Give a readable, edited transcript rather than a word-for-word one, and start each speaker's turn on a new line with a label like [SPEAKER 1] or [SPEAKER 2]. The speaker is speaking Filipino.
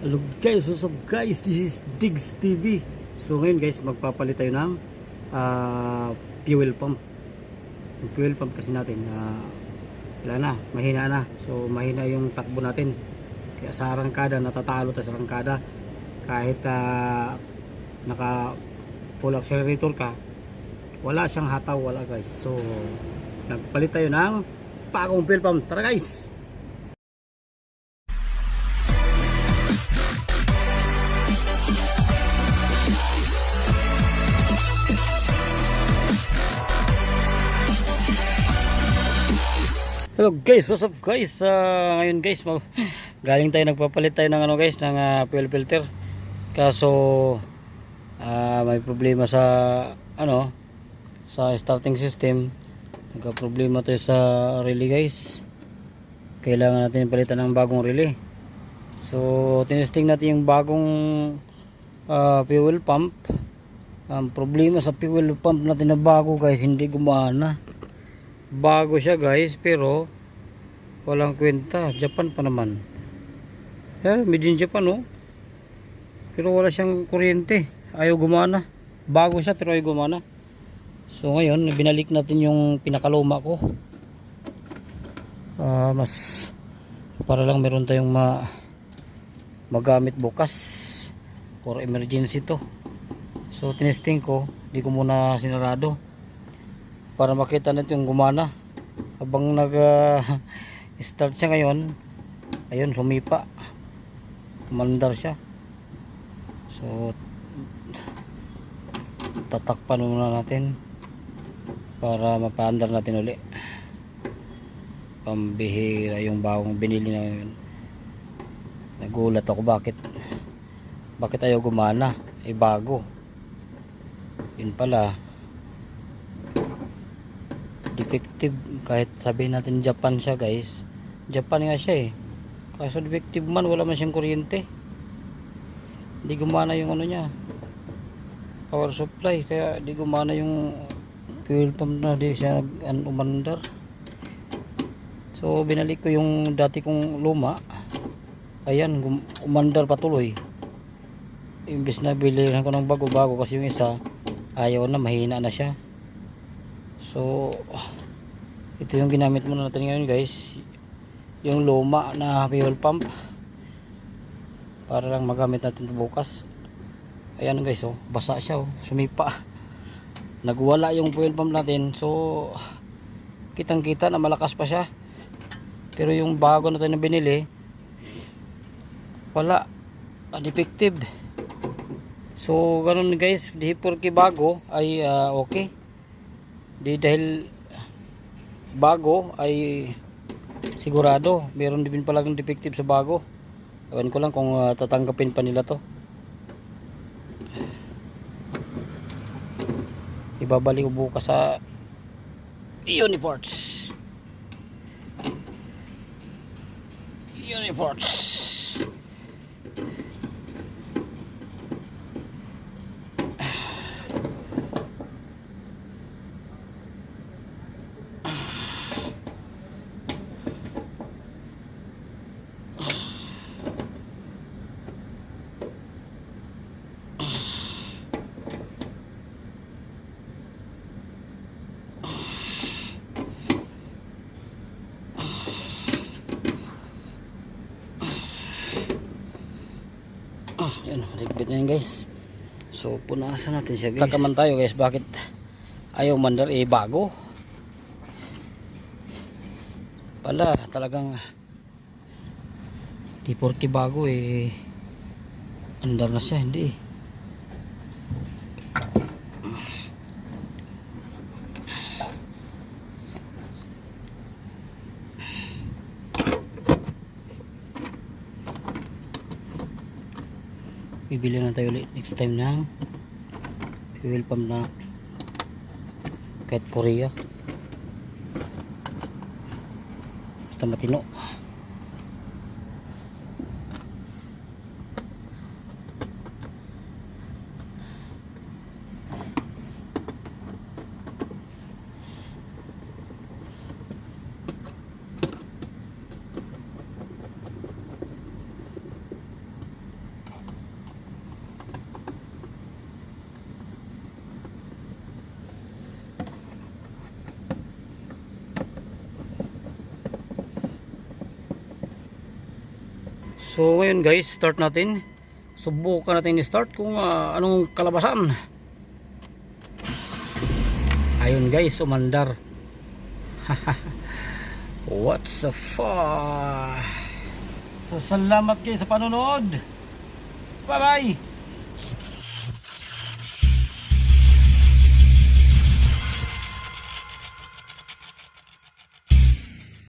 [SPEAKER 1] Hello guys, what's up guys? This is Diggs TV. So ngayon guys, magpapalit tayo ng fuel pump. Yung fuel pump kasi natin wala na, mahina na. So mahina yung takbo natin. Kaya sa arangkada, natatalo tayo sa arangkada. Kahit naka full accelerator ka, wala siyang hataw, wala guys. So nagpalit tayo ng bagong fuel pump. Tara guys! Hello guys, what's up guys? Ngayon guys, galing tayo, nagpapalit tayo ng guys, ng fuel filter. Kaso may problema sa sa starting system. Nagka-problema tayo sa relay guys. Kailangan natin palitan ng bagong relay. So tinesting natin yung bagong fuel pump. Ang problema sa fuel pump natin na bago guys, hindi gumana. Bago siya guys, pero walang kwenta. Japan pa naman. Made in Japan oh. Pero wala siyang kuryente. Ayaw gumana. Bago siya pero ayaw gumana. So ngayon, binalik natin yung pinakaluma ko. Mas para lang meron tayong magamit bukas for emergency to. So tinesting ko, di ko muna sinarado para makita natin yung gumana. Habang nag start siya ngayon, ayun, sumipa, kumandar siya. So tatakpan muna natin para mapaandar natin uli. Pambihira yung bagong binili na yun. Nagulat ako bakit ayaw gumana, bago. Yun pala defective. Kahit sabihin natin Japan siya guys, Japan nga siya kaso defective man, wala man siyang kuryente, hindi gumana yung niya, power supply, kaya hindi gumana yung fuel pump na di siya umandar. So binalik ko yung dati kong luma, ayan, umandar patuloy. Imbes na bilhin ko ng bago kasi yung isa ayaw na, mahina na siya. So ito yung ginamit muna natin ngayon guys, yung luma na fuel pump, para lang magamit natin bukas. Ayan guys, basa siya, sumipa, nagwala yung fuel pump natin. So kitang kita na malakas pa siya, pero yung bago natin na binili wala, defective. So ganun guys, di porke bago ay okay, di dahil bago ay sigurado. Meron din pala ng defective sa bago. Ewan ko lang kung tatanggapin pa nila to. Ibabalik ko bukas sa Uniports. Yan, rigpit na yun guys. So punasan natin siya guys. Takaman tayo guys, bakit ayaw mandar, bago pala. Talagang di porke bago andar na siya, hindi bibili na tayo ulit next time ng fuel pump na kahit Korea, basta matino. So ngayon guys, start natin. Subukan natin i-start kung anong kalabasan. Ayun guys, umandar. What's the fuck? So salamat kayo sa panonood. Bye bye.